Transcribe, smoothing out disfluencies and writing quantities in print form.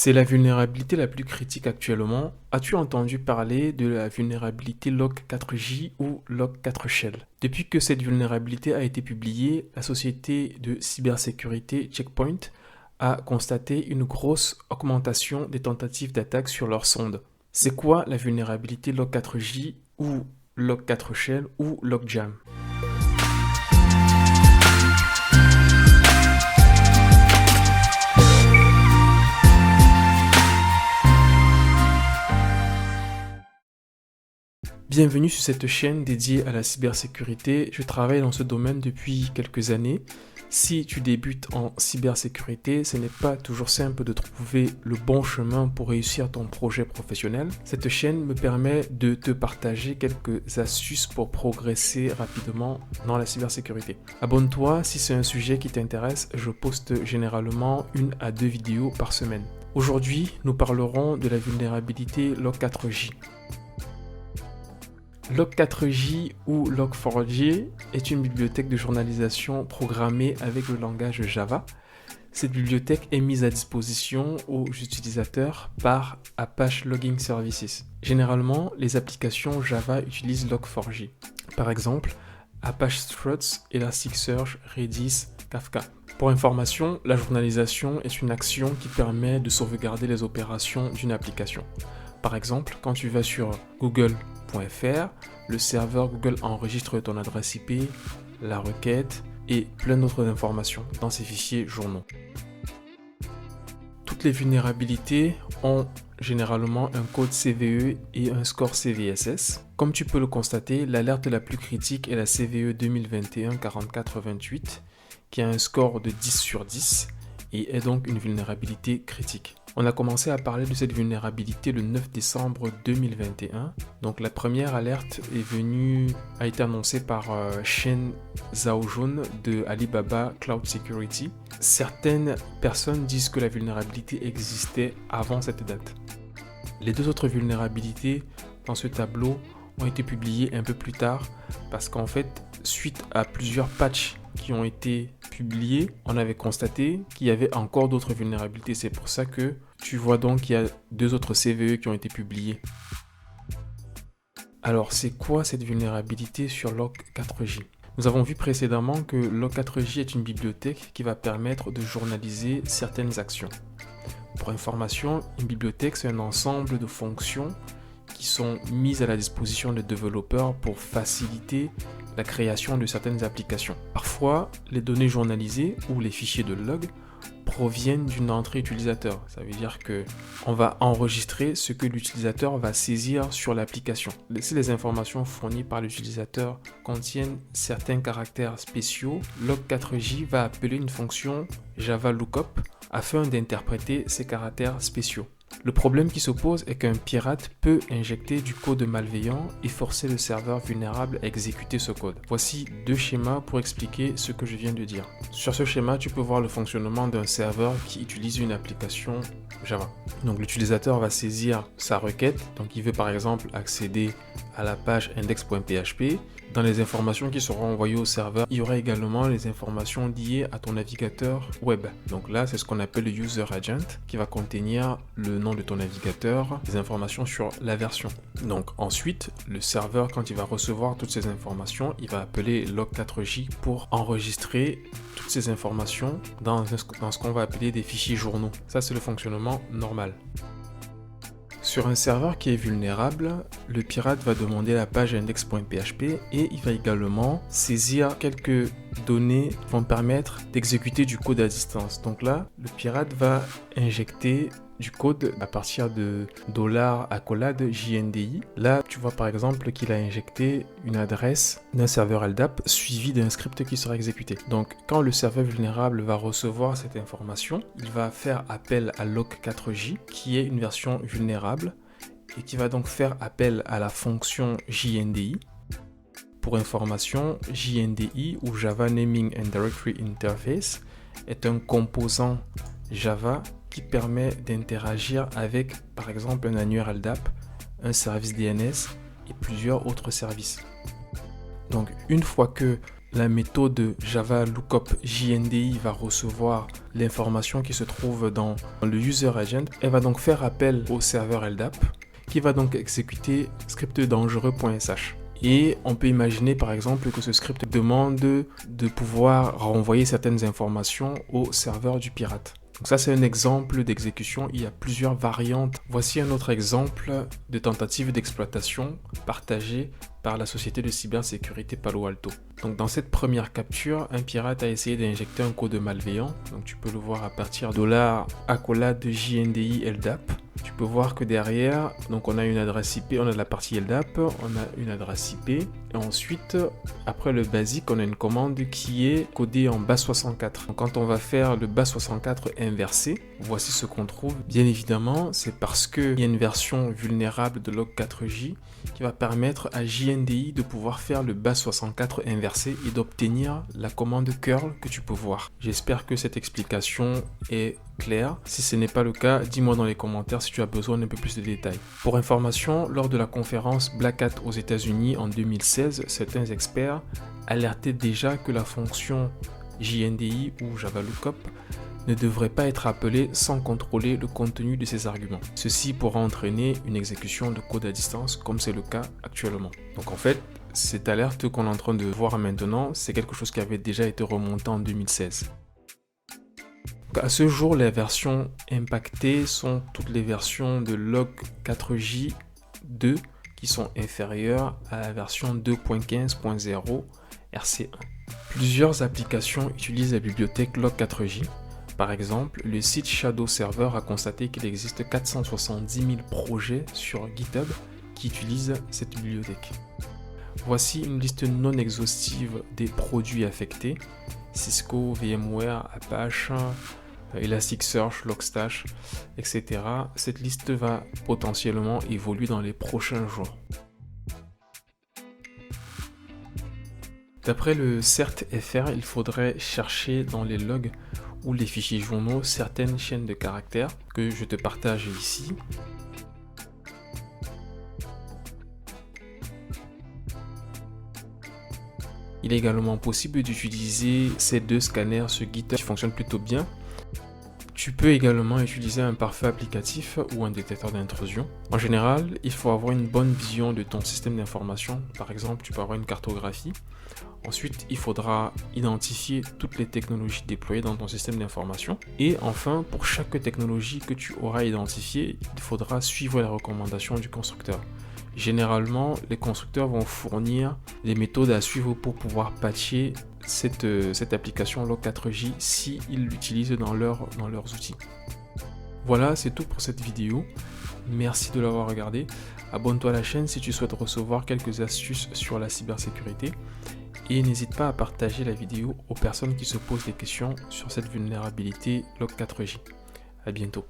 C'est la vulnérabilité la plus critique actuellement. As-tu entendu parler de la vulnérabilité Log4j ou Log4Shell? Depuis que cette vulnérabilité a été publiée, la société de cybersécurité Check Point a constaté une grosse augmentation des tentatives d'attaque sur leurs sondes. C'est quoi la vulnérabilité Log4j ou Log4Shell ou Logjam? Bienvenue sur cette chaîne dédiée à la cybersécurité. Je travaille dans ce domaine depuis quelques années. Si tu débutes en cybersécurité, ce n'est pas toujours simple de trouver le bon chemin pour réussir ton projet professionnel. Cette chaîne me permet de te partager quelques astuces pour progresser rapidement dans la cybersécurité. Abonne-toi si c'est un sujet qui t'intéresse. Je poste généralement 1 à 2 vidéos par semaine. Aujourd'hui, nous parlerons de la vulnérabilité Log4j. Log4j ou Log4j est une bibliothèque de journalisation programmée avec le langage Java. Cette bibliothèque est mise à disposition aux utilisateurs par Apache Logging Services. Généralement, les applications Java utilisent Log4j. Par exemple, Apache Struts, Elasticsearch, Redis, Kafka. Pour information, la journalisation est une action qui permet de sauvegarder les opérations d'une application. Par exemple, quand tu vas sur google.fr, le serveur Google enregistre ton adresse IP, la requête et plein d'autres informations dans ces fichiers journaux. Toutes les vulnérabilités ont généralement un code CVE et un score CVSS. Comme tu peux le constater, l'alerte la plus critique est la CVE 2021-4428 qui a un score de 10 sur 10 et est donc une vulnérabilité critique. On a commencé à parler de cette vulnérabilité le 9 décembre 2021. Donc la première alerte a été annoncée par Shen Zhaojun de Alibaba Cloud Security. Certaines personnes disent que la vulnérabilité existait avant cette date. Les deux autres vulnérabilités dans ce tableau ont été publiées un peu plus tard parce qu'en fait, suite à plusieurs patchs qui ont été publiés, on avait constaté qu'il y avait encore d'autres vulnérabilités. C'est pour ça que tu vois donc qu'il y a deux autres CVE qui ont été publiés. Alors, c'est quoi cette vulnérabilité sur Log4j? Nous avons vu précédemment que Log4j est une bibliothèque qui va permettre de journaliser certaines actions. Pour information, une bibliothèque, c'est un ensemble de fonctions qui sont mises à la disposition des développeurs pour faciliter la création de certaines applications. Parfois, les données journalisées ou les fichiers de log proviennent d'une entrée utilisateur. Ça veut dire que on va enregistrer ce que l'utilisateur va saisir sur l'application. Si les informations fournies par l'utilisateur contiennent certains caractères spéciaux, Log4j va appeler une fonction Java Lookup afin d'interpréter ces caractères spéciaux. Le problème qui se pose est qu'un pirate peut injecter du code malveillant et forcer le serveur vulnérable à exécuter ce code. Voici deux schémas pour expliquer ce que je viens de dire. Sur ce schéma, tu peux voir le fonctionnement d'un serveur qui utilise une application Java. Donc l'utilisateur va saisir sa requête, donc il veut par exemple accéder à la page index.php. Dans les informations qui seront envoyées au serveur, il y aura également les informations liées à ton navigateur web. Donc là, c'est ce qu'on appelle le user agent qui va contenir le nom de ton navigateur, les informations sur la version. Donc ensuite, le serveur, quand il va recevoir toutes ces informations, il va appeler Log4j pour enregistrer toutes ces informations dans ce qu'on va appeler des fichiers journaux. Ça, c'est le fonctionnement normal. Sur un serveur qui est vulnérable, le pirate va demander la page index.php et il va également saisir quelques données qui vont permettre d'exécuter du code à distance. Donc là, le pirate va injecter du code à partir de $accolade JNDI. Là, tu vois par exemple qu'il a injecté une adresse d'un serveur LDAP suivi d'un script qui sera exécuté. Donc, quand le serveur vulnérable va recevoir cette information, il va faire appel à Log4j, qui est une version vulnérable, et qui va donc faire appel à la fonction JNDI. Pour information, JNDI ou Java Naming and Directory Interface est un composant Java qui permet d'interagir avec, par exemple, un annuaire LDAP, un service DNS et plusieurs autres services. Donc, une fois que la méthode Java Lookup JNDI va recevoir l'information qui se trouve dans le User Agent. Elle va donc faire appel au serveur LDAP qui va donc exécuter script dangereux.sh. Et on peut imaginer par exemple que ce script demande de pouvoir renvoyer certaines informations au serveur du pirate. Donc ça, c'est un exemple d'exécution. Il y a plusieurs variantes. Voici un autre exemple de tentative d'exploitation partagée par la société de cybersécurité Palo Alto. Donc dans cette première capture, un pirate a essayé d'injecter un code malveillant. Donc tu peux le voir à partir de $accolade JNDI LDAP. Tu peux voir que derrière, donc on a une adresse IP, on a de la partie LDAP, on a une adresse IP, et ensuite, après le basique, on a une commande qui est codée en base64. Donc quand on va faire le base64 inversé, voici ce qu'on trouve. Bien évidemment, c'est parce qu'il y a une version vulnérable de log4j qui va permettre à JNDI de pouvoir faire le base64 inversé et d'obtenir la commande curl que tu peux voir. J'espère que cette explication est claire. Si ce n'est pas le cas, dis-moi dans les commentaires si tu as besoin d'un peu plus de détails. Pour information, lors de la conférence Black Hat aux États-Unis en 2016, certains experts alertaient déjà que la fonction JNDI ou Java Lookup ne devrait pas être appelée sans contrôler le contenu de ces arguments. Ceci pourra entraîner une exécution de code à distance comme c'est le cas actuellement. Donc en fait, cette alerte qu'on est en train de voir maintenant, c'est quelque chose qui avait déjà été remonté en 2016. À ce jour, les versions impactées sont toutes les versions de log4j 2 qui sont inférieures à la version 2.15.0 RC1. Plusieurs applications utilisent la bibliothèque log4j. Par exemple, le site Shadow Server a constaté qu'il existe 470 000 projets sur GitHub qui utilisent cette bibliothèque. Voici une liste non exhaustive des produits affectés: Cisco, VMware, Apache, Elasticsearch, Logstash, etc. Cette liste va potentiellement évoluer dans les prochains jours. D'après le CertFR, il faudrait chercher dans les logs ou les fichiers journaux certaines chaînes de caractères que je te partage ici. Il est également possible d'utiliser ces deux scanners sur GitHub qui fonctionnent plutôt bien. Tu peux également utiliser un pare-feu applicatif ou un détecteur d'intrusion. En général, il faut avoir une bonne vision de ton système d'information. Par exemple, tu peux avoir une cartographie. Ensuite, il faudra identifier toutes les technologies déployées dans ton système d'information. Et enfin, pour chaque technologie que tu auras identifiée, il faudra suivre les recommandations du constructeur. Généralement, les constructeurs vont fournir des méthodes à suivre pour pouvoir patcher cette application log4j s'ils l'utilisent dans leurs outils. Voilà, c'est tout pour cette vidéo. Merci de l'avoir regardé. Abonne-toi à la chaîne si tu souhaites recevoir quelques astuces sur la cybersécurité. Et n'hésite pas à partager la vidéo aux personnes qui se posent des questions sur cette vulnérabilité log4j. À bientôt.